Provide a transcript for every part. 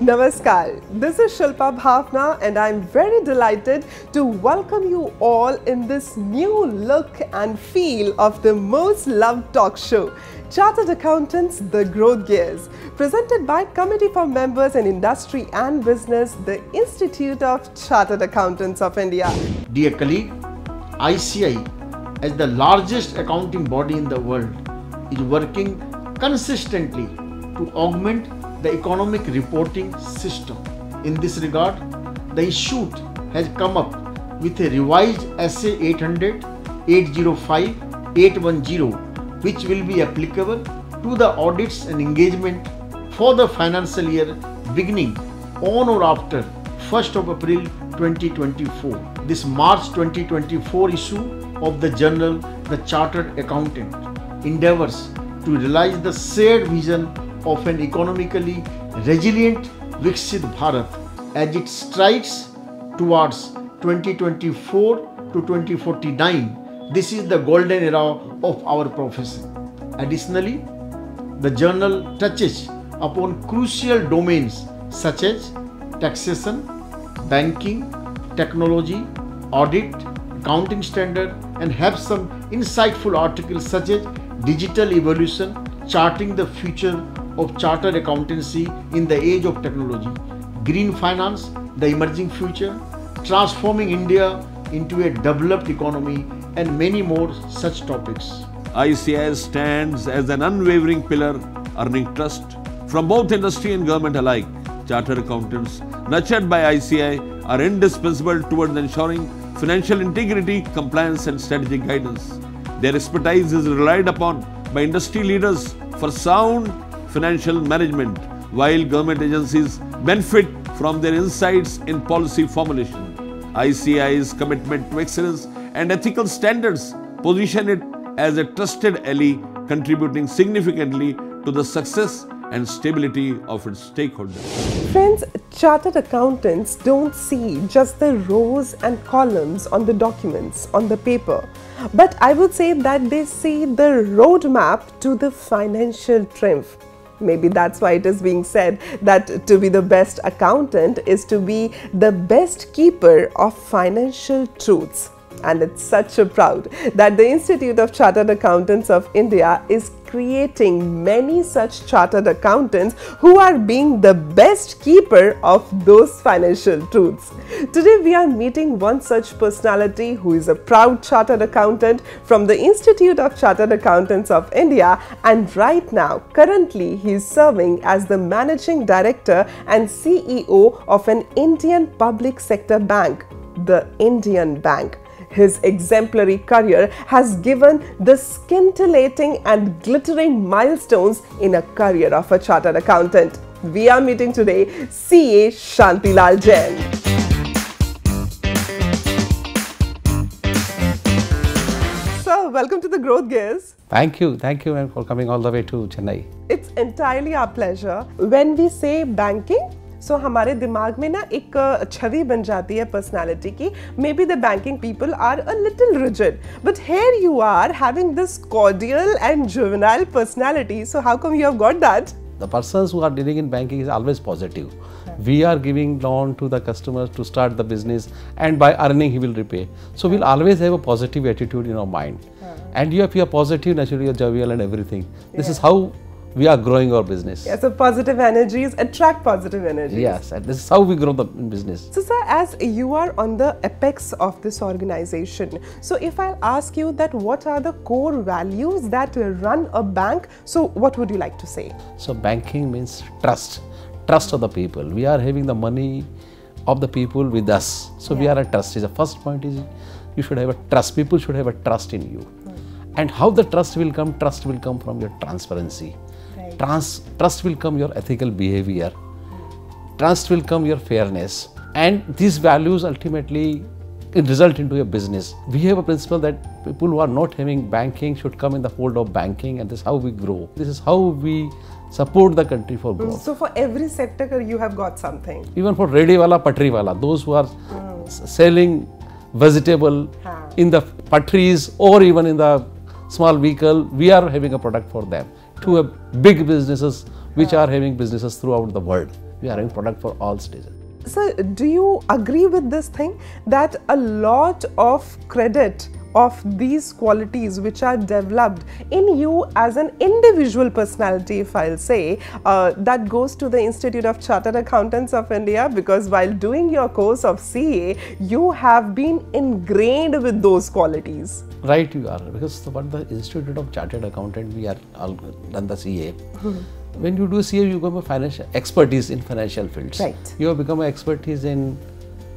Namaskar, this is Shilpa Bhawana and I'm very delighted to welcome you all in this new look and feel of the most loved talk show, Chartered Accountants, The Growth Gears, presented by Committee for Members in Industry and Business, the Institute of Chartered Accountants of India. Dear colleague, ICI as the largest accounting body in the world is working consistently to augment the economic reporting system. In this regard, the Institute has come up with a revised SA 800, 805, 810 which will be applicable to the audits and engagement for the financial year beginning on or after 1st of April 2024. This March 2024 issue of the journal The Chartered Accountant endeavors to realize the shared vision of an economically resilient Viksit Bharat as it strides towards 2024 to 2049. This is the golden era of our profession. Additionally, the journal touches upon crucial domains such as taxation, banking, technology, audit, accounting standard, and have some insightful articles such as digital evolution, charting the future of chartered accountancy in the age of technology, green finance, the emerging future, transforming India into a developed economy, and many more such topics. ICI stands as an unwavering pillar earning trust from both industry and government alike. Chartered accountants nurtured by ICI are indispensable towards ensuring financial integrity, compliance, and strategic guidance. Their expertise is relied upon by industry leaders for sound financial management, while government agencies benefit from their insights in policy formulation. ICI's commitment to excellence and ethical standards position it as a trusted ally, contributing significantly to the success and stability of its stakeholders. Friends, Chartered Accountants don't see just the rows and columns on the documents, on the paper, but I would say that they see the roadmap to the financial triumph. Maybe that's why it is being said that to be the best accountant is to be the best keeper of financial truths. And it's such a proud that the Institute of Chartered Accountants of India is creating many such chartered accountants who are being the best keeper of those financial truths. Today we are meeting one such personality who is a proud chartered accountant from the Institute of Chartered Accountants of India, and right now currently he is serving as the Managing Director and CEO of an Indian public sector bank, the Indian Bank. His exemplary career has given the scintillating and glittering milestones in a career of a chartered accountant. We are meeting today CA Shanti Lal Jain. So, welcome to the Growth Gears. Thank you ma'am for coming all the way to Chennai. It's entirely our pleasure. When we say banking, so हमारे दिमाग में ना एक छवि बन जाती है personality की. Maybe the banking people are a little rigid, but here you are having this cordial and juvenile personality. So how come you have got that? The persons who are dealing in banking is always positive. We are giving loan to the customers to start the business, and by earning he will repay. So we'll always have a positive attitude in our mind. And if you are positive, naturally you are jovial and everything. This is how we are growing our business. Yeah, so positive energies attract positive energies. Yes, and this is how we grow the business. So sir, as you are on the apex of this organization, so if I'll ask you that what are the core values that run a bank, so what would you like to say? So banking means trust. Trust of the people. We are having the money of the people with us. So we are a trust. The first point is you should have a trust. People should have a trust in you. And how the trust will come? Trust will come from your transparency. Trust will come your ethical behavior. Trust will come your fairness. And these values ultimately result into a business. We have a principle that people who are not having banking should come in the fold of banking, and this is how we grow. This is how we support the country for growth. So for every sector you have got something. Even for ready wala, patri wala, those who are selling vegetable in the patris or even in the small vehicle, we are having a product for them. To big businesses which are having businesses throughout the world. We are having product for all stages. So, do you agree with this thing that a lot of credit of these qualities which are developed in you as an individual personality, if I'll say, that goes to the Institute of Chartered Accountants of India, because while doing your course of CA, you have been ingrained with those qualities? Right, you are, because what the Institute of Chartered Accountant, we are all done the CA. When you do CA, you become a financial expertise in financial fields. Right. You have become an expertise in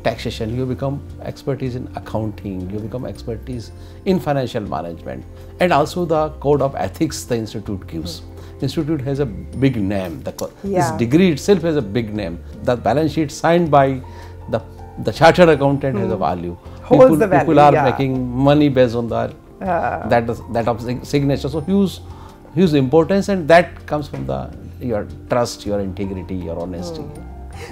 taxation, you become expertise in accounting, you become expertise in financial management, and also the code of ethics the institute gives. Institute has a big name. This degree itself has a big name. The balance sheet signed by the chartered accountant has a value. Holds the value. People are making money based on that of signature. So huge importance, and that comes from your trust, your integrity, your honesty.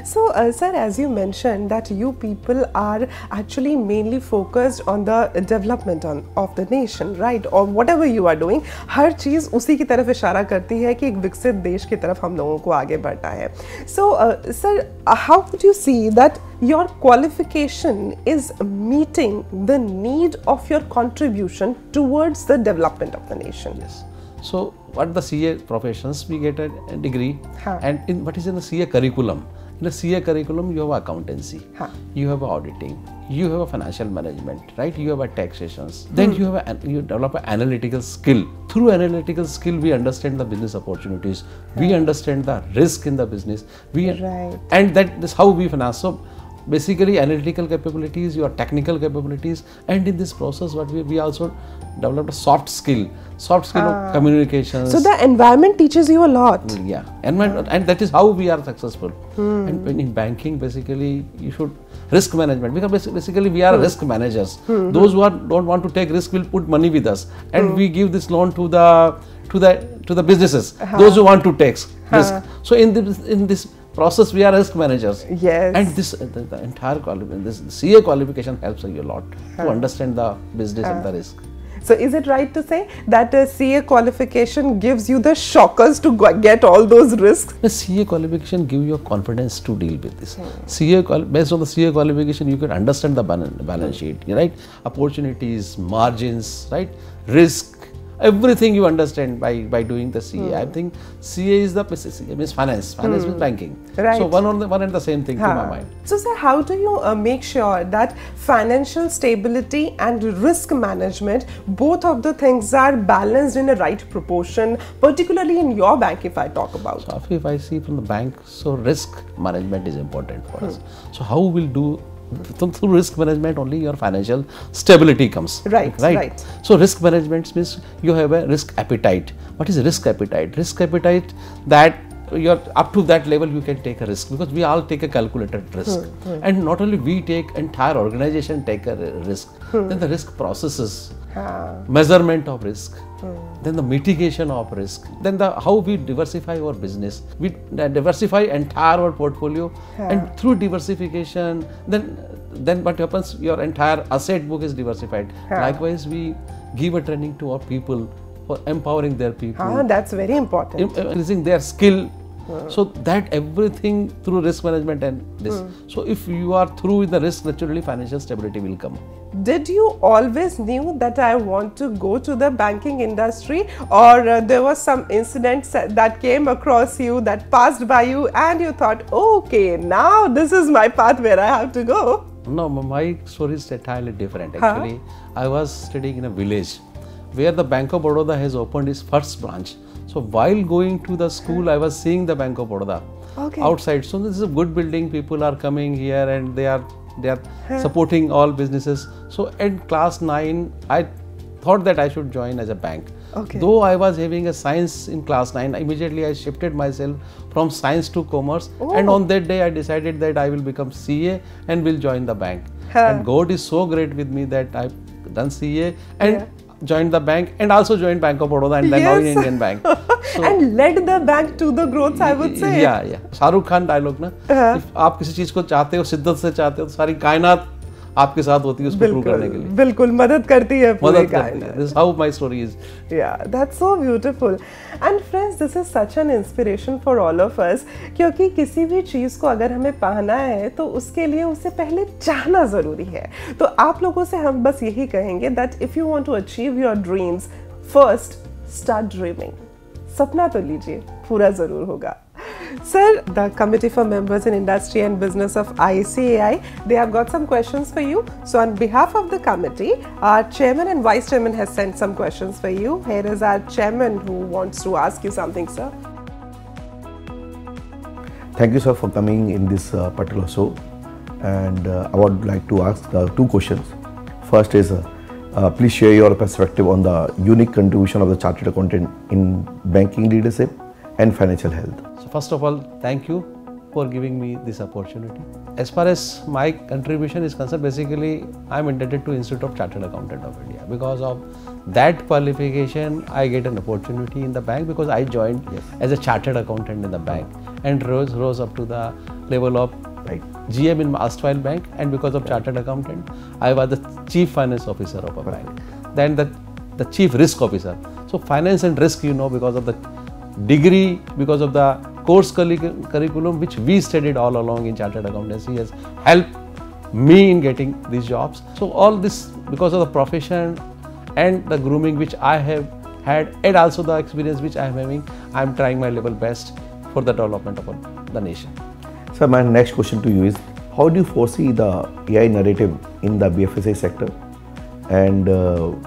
So, sir, as you mentioned that you people are actually mainly focused on the development of the nation, right? Or whatever you are doing, हर चीज़ उसी की तरफ इशारा करती है कि एक विकसित देश की तरफ हम लोगों को आगे बढ़ना है. So, sir, how would you see that your qualification is meeting the need of your contribution towards the development of the nation? Yes. So, what the CA professions, we get a degree, and what is in the CA curriculum? In the CA curriculum, you have accountancy, you have auditing, you have a financial management, right? You have a taxations. Then you develop an analytical skill. Through analytical skill, we understand the business opportunities. We understand the risk in the business. And that is how we finance. So basically, analytical capabilities, your technical capabilities, and in this process, what we also developed a soft skill of communication. So the environment teaches you a lot. Yeah, and that is how we are successful. And in banking, basically, you should risk management, because basically we are risk managers. Those who don't want to take risk will put money with us, and we give this loan to the businesses. Those who want to take risk. So in this process, we are risk managers. Yes. And the entire this CA qualification helps you a lot to understand the business and the risk. So is it right to say that a CA qualification gives you the shockers to get all those risks? The CA qualification gives you confidence to deal with this. Based on the CA qualification, you can understand the balance sheet, right? Opportunities, margins, right? Risk. Everything you understand by doing the CA. I think CA is means finance. Finance means banking. Right. So one and the same thing to my mind. So sir, how do you make sure that financial stability and risk management, both of the things are balanced in a right proportion, particularly in your bank if I talk about? So if I see from the bank, so risk management is important for us. So how we'll do through risk management, only your financial stability comes. Right. So risk management means you have a risk appetite. What is risk appetite? Risk appetite, that you're up to that level you can take a risk, because we all take a calculated risk. And not only we take, entire organization take a risk. Then the risk processes, measurement of risk, then the mitigation of risk, then how we diversify our business. We diversify entire our portfolio, and through diversification, then what happens, your entire asset book is diversified. Likewise, we give a training to our people for empowering their people. That's very important. Increasing their skill. So that everything through risk management and this. So if you are through with the risk, naturally financial stability will come. Did you always knew that I want to go to the banking industry, or there was some incident that came across you, that passed by you, and you thought, okay, now this is my path where I have to go? No, my story is entirely different. Actually, I was studying in a village where the Bank of Baroda has opened its first branch. So while going to the school, I was seeing the Bank of Baroda outside. So this is a good building. People are coming here and they are supporting all businesses. So in class 9, I thought that I should join as a bank. Though I was having a science in class 9, immediately I shifted myself from science to commerce. And on that day, I decided that I will become CA and will join the bank. And God is so great with me that I've done CA and joined the bank, and also joined Bank of Baroda, and then now in Indian Bank. So, and led the bank to the growth, I would say. Yeah. Shahrukh Khan dialogue ना, if आप किसी चीज को चाहते हो, शिद्दत से चाहते हो, तो सारी कायनात आपके साथ होती है उसको प्रूव करने के लिए। बिल्कुल मदद करती है पूरे मदद करती है। This is how my story is. Yeah, that's so beautiful. And friends, this is such an inspiration for all of us. क्योंकि किसी भी चीज़ को अगर हमें पाना है तो उसके लिए उसे पहले चाहना ज़रूरी है। तो आप लोगों से हम बस यही कहेंगे that if you want to achieve your dreams, first start dreaming. सपना तो लीजिए, पूरा ज़रूर होगा। Sir, the Committee for Members in Industry and Business of ICAI, they have got some questions for you. So on behalf of the committee, our chairman and vice chairman has sent some questions for you. Here is our chairman who wants to ask you something, sir. Thank you, sir, for coming in this particular show. And I would like to ask two questions. First is, please share your perspective on the unique contribution of the Chartered Accountant in banking leadership and financial health. So first of all, thank you for giving me this opportunity. As far as my contribution is concerned, basically I am indebted to Institute of Chartered Accountant of India. Because of that qualification, I get an opportunity in the bank because I joined as a chartered accountant in the bank and rose up to the level of GM in Erstwhile Bank, and because of chartered accountant, I was the chief finance officer of a bank. Then the chief risk officer. So finance and risk, you know, because of the degree, because of the course curriculum which we studied all along in Chartered Accountancy has helped me in getting these jobs. So all this because of the profession and the grooming which I have had, and also the experience which I am having, I am trying my level best for the development of the nation. Sir, my next question to you is, how do you foresee the AI narrative in the BFSI sector, and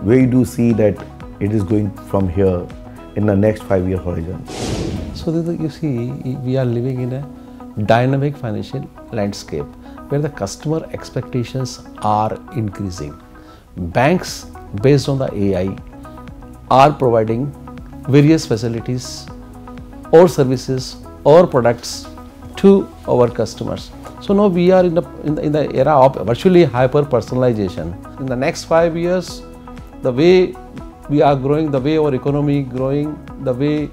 where do you see that it is going from here in the next 5-year horizon? So you see, we are living in a dynamic financial landscape where the customer expectations are increasing. Banks, based on the AI, are providing various facilities or services or products to our customers. So now we are in the era of virtually hyper personalization. In the next 5 years, the way we are growing, the way our economy is growing, the way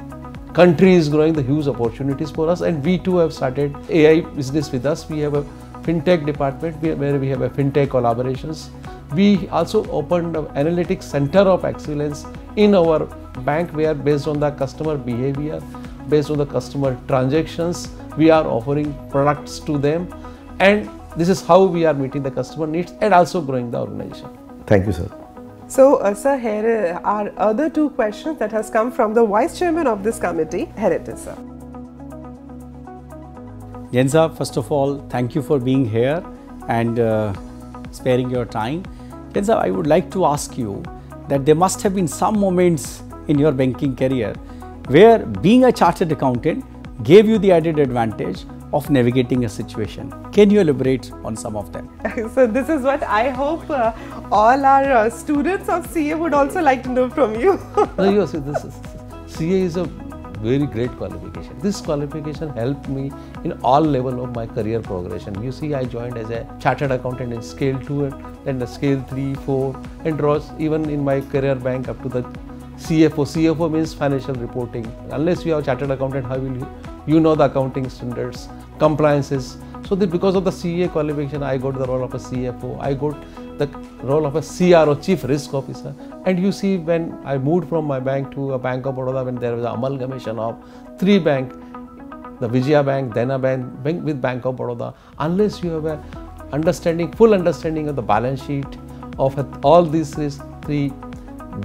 country is growing, the huge opportunities for us, and we too have started AI business with us. We have a fintech department where we have a fintech collaborations. We also opened an analytics center of excellence in our bank where, based on the customer behavior, based on the customer transactions, we are offering products to them, and this is how we are meeting the customer needs and also growing the organization. Thank you, sir. So, sir, here are other two questions that has come from the Vice Chairman of this committee. Here it is, sir. Jain sir, first of all, thank you for being here and sparing your time. Jain sir, I would like to ask you that there must have been some moments in your banking career where being a chartered accountant gave you the added advantage of navigating a situation. Can you elaborate on some of them? So this is what I hope all our students of CA would also like to know from you. No, you see, CA is a very great qualification. This qualification helped me in all level of my career progression. You see, I joined as a chartered accountant in scale 2 and then the scale 3, 4, and rose even in my career bank up to the CFO. CFO means financial reporting. Unless you have a chartered accountant, how will you know the accounting standards, compliances? So because of the CA qualification, I got the role of a CFO. I got the role of a CRO, Chief Risk Officer. And you see, when I moved from my bank to a Bank of Baroda, when there was an amalgamation of 3 banks, the Vijaya Bank, Dena Bank with Bank of Baroda, unless you have a full understanding of the balance sheet of all these 3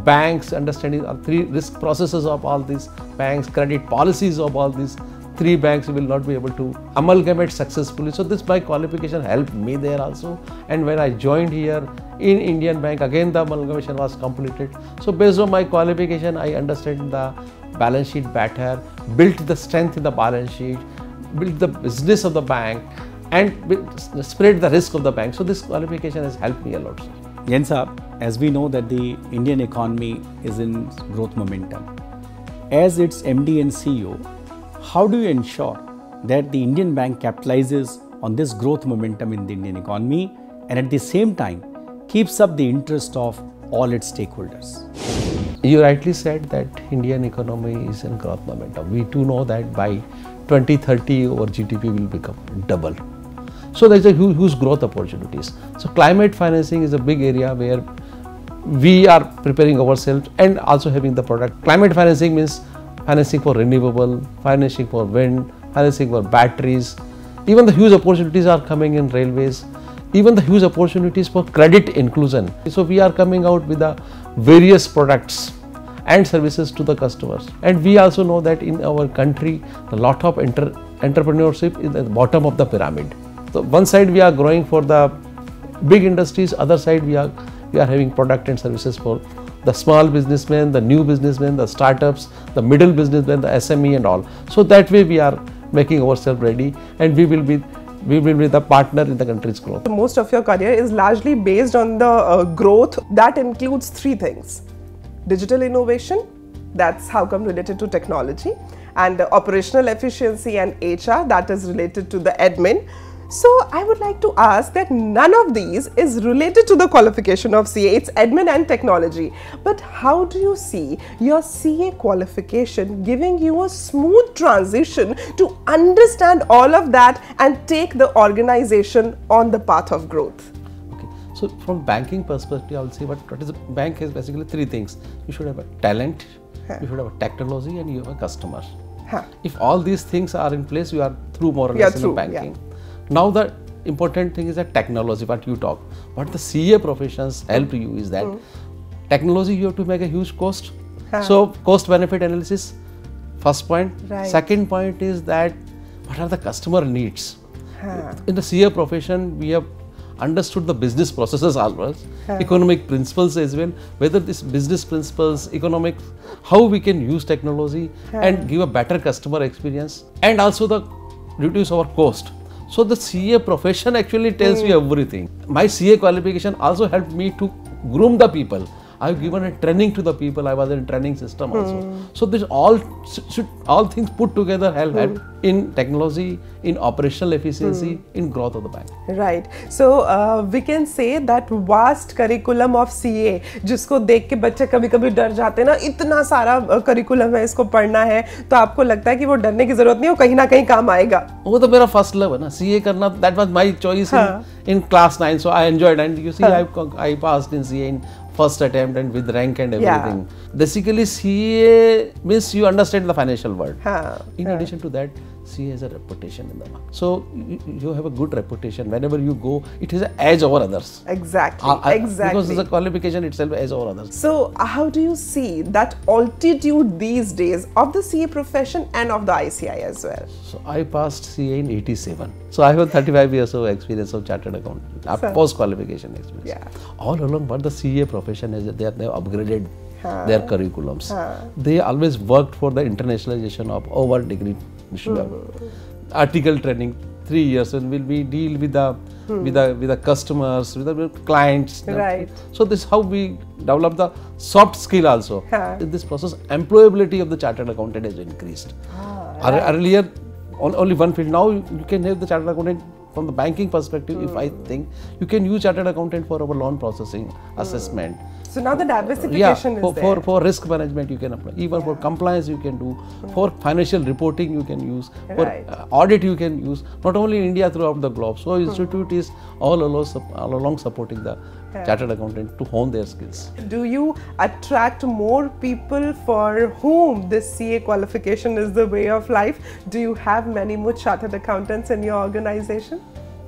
banks, understanding of 3 risk processes of all these banks, credit policies of all these 3 banks, you will not be able to amalgamate successfully. So this my qualification helped me there also. And when I joined here in Indian Bank, again the amalgamation was completed. So based on my qualification, I understand the balance sheet better, built the strength in the balance sheet, built the business of the bank, and spread the risk of the bank. So this qualification has helped me a lot. Jain sir, as we know that the Indian economy is in growth momentum, as its MD and CEO, how do you ensure that the Indian bank capitalizes on this growth momentum in the Indian economy and at the same time keeps up the interest of all its stakeholders? You rightly said that Indian economy is in growth momentum. We do know that by 2030 our GDP will become double. So there's a huge growth opportunities. So climate financing is a big area where we are preparing ourselves and also having the product. Climate financing means financing for renewable, financing for wind, financing for batteries. Even the huge opportunities are coming in railways. Even the huge opportunities for credit inclusion. So we are coming out with the various products and services to the customers. And we also know that in our country, a lot of entrepreneurship is at the bottom of the pyramid. So one side we are growing for the big industries, other side we are having product and services for the small businessmen, the new businessmen, the startups, the middle businessmen, the SME and all. So that way we are making ourselves ready, and we will be the partner in the country's growth. Most of your career is largely based on the growth that includes three things: digital innovation, that's how come related to technology, and operational efficiency and HR, that is related to the admin. So I would like to ask that none of these is related to the qualification of CA, it's admin and technology. But how do you see your CA qualification giving you a smooth transition to understand all of that and take the organization on the path of growth? Okay, so from banking perspective, I will say what is a bank has basically three things. You should have a talent, you should have a technology, and you have a customer. If all these things are in place, you are through more or less in the banking. Now the important thing is that technology, what you talk, what the CA professions help you is that technology you have to make a huge cost. So cost benefit analysis, first point. Second point is that what are the customer needs. In the CA profession we have understood the business processes as well, economic principles as well, whether this business principles, economic, how we can use technology and give a better customer experience, and also the reduce our cost. So the CA profession actually tells you everything. My CA qualification also helped me to groom the people. I've given a training to the people. I was in training system also. So this all things put together help in technology, in operational efficiency, in growth of the bank. Right. So we can say that vast curriculum of CA, जिसको देख के बच्चे कभी-कभी डर जाते हैं ना, इतना सारा curriculum है, इसको पढ़ना है, तो आपको लगता है कि वो डरने की जरूरत नहीं, वो कहीं ना कहीं काम आएगा. वो तो मेरा first love है ना, CA करना. That was my choice in class 9. So I enjoyed, and you see I passed in CA in first attempt and with rank and everything. Basically CA means you understand the financial world. In addition to that, CA has a reputation in the market. So you have a good reputation. Whenever you go, it has an edge over others. Exactly. Because the qualification itself edge over others. So how do you see that altitude these days of the CA profession and of the ICI as well? So I passed CA in 87. So I have 35 years of experience of chartered accountant, post qualification experience. All along, what the CA profession is, they have upgraded their curriculums. They always worked for the internationalization of our degree. Article training 3 years, and we deal with the customers, with the clients. Right. So this is how we develop the soft skill also. In this process, employability of the chartered accountant has increased. Earlier, only one field. Now you can have the chartered accountant from the banking perspective. If I think you can use chartered accountant for our loan processing, assessment. So now the diversification is there. For risk management you can apply. Even for compliance you can do. For financial reporting you can use. For audit you can use. Not only in India, throughout the globe. So institute is all along supporting the chartered accountant to hone their skills. Do you attract more people for whom this CA qualification is the way of life? Do you have many more chartered accountants in your organization?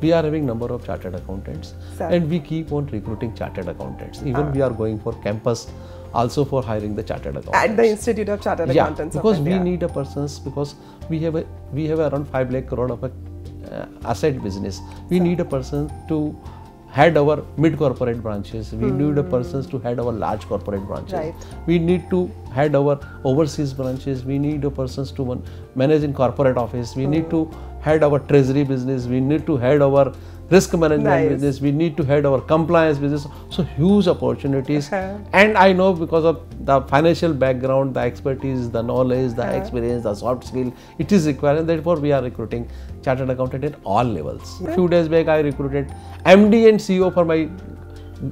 We are having number of chartered accountants, and we keep on recruiting chartered accountants. Even we are going for campus also for hiring the chartered accountants. At the Institute of Chartered Accountants because of India. we need a persons, because we have around 5 lakh crore of a asset business. We need a person to head our mid corporate branches. We need a person to head our large corporate branches. We need to head our overseas branches. We need a person to manage in corporate office. We need to head our treasury business. We need to head our risk management business. We need to head our compliance business. So huge opportunities. And I know because of the financial background, the expertise, the knowledge, the experience, the soft skill, it is required. And therefore we are recruiting chartered accountant at all levels. A few days back I recruited MD and CEO for my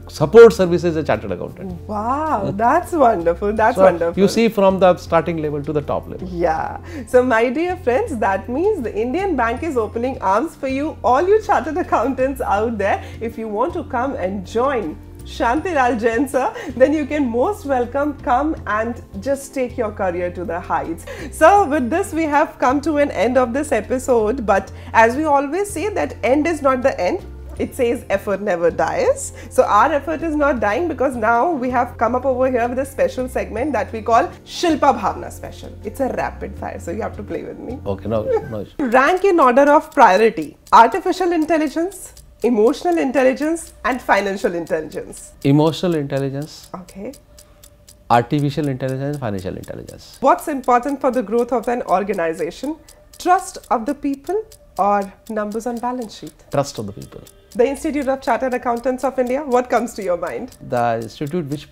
support services as a chartered accountant. Wow, that's wonderful. That's So wonderful. you see from the starting level to the top level. Yeah. So, my dear friends, that means the Indian Bank is opening arms for you, all you chartered accountants out there. If you want to come and join Shanti Lal Jain sir, then you can most welcome come and just take your career to the heights. So with this we have come to an end of this episode, but as we always say that end is not the end. It says effort never dies. So our effort is not dying because now we have come up over here with a special segment that we call Shilpa Bhawana special. It's a rapid fire, so you have to play with me. Okay, no. Rank in order of priority: artificial intelligence, emotional intelligence and financial intelligence. Emotional intelligence, Okay. artificial intelligence, financial intelligence. What's important for the growth of an organization? Trust of the people or numbers on balance sheet? Trust of the people. The Institute of Chartered Accountants of India, what comes to your mind? The institute which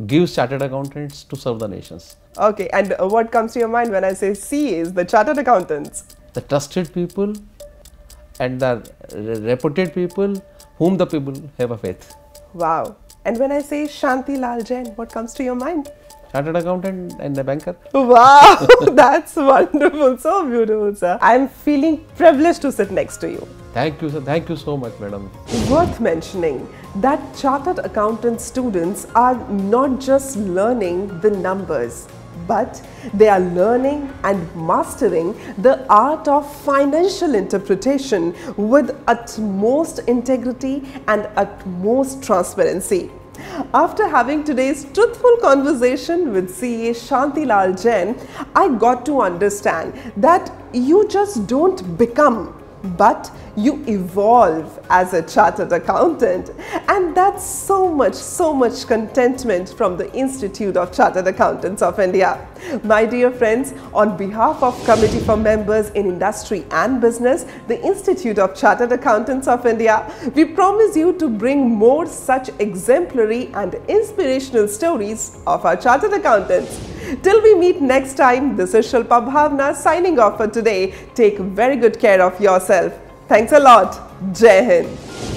gives chartered accountants to serve the nations. Okay, and what comes to your mind when I say C is the Chartered Accountants? The trusted people and the reputed people whom the people have a faith. Wow. And when I say Shanti Lal Jain, what comes to your mind? Chartered accountant and a banker. Wow, that's wonderful. So beautiful, sir. I'm feeling privileged to sit next to you. Thank you, sir. Thank you so much, madam. Worth mentioning that chartered accountant students are not just learning the numbers, but they are learning and mastering the art of financial interpretation with utmost integrity and utmost transparency. After having today's truthful conversation with CA Shanti Lal Jain, I got to understand that you just don't become, but you evolve as a chartered accountant, and that's so much contentment from the Institute of Chartered Accountants of India. My dear friends, on behalf of Committee for Members in Industry and Business, the Institute of Chartered Accountants of India, we promise you to bring more such exemplary and inspirational stories of our chartered accountants. Till we meet next time, this is Shilpa Bhawana signing off for today. Take very good care of yourself. Thanks a lot. Jai Hind.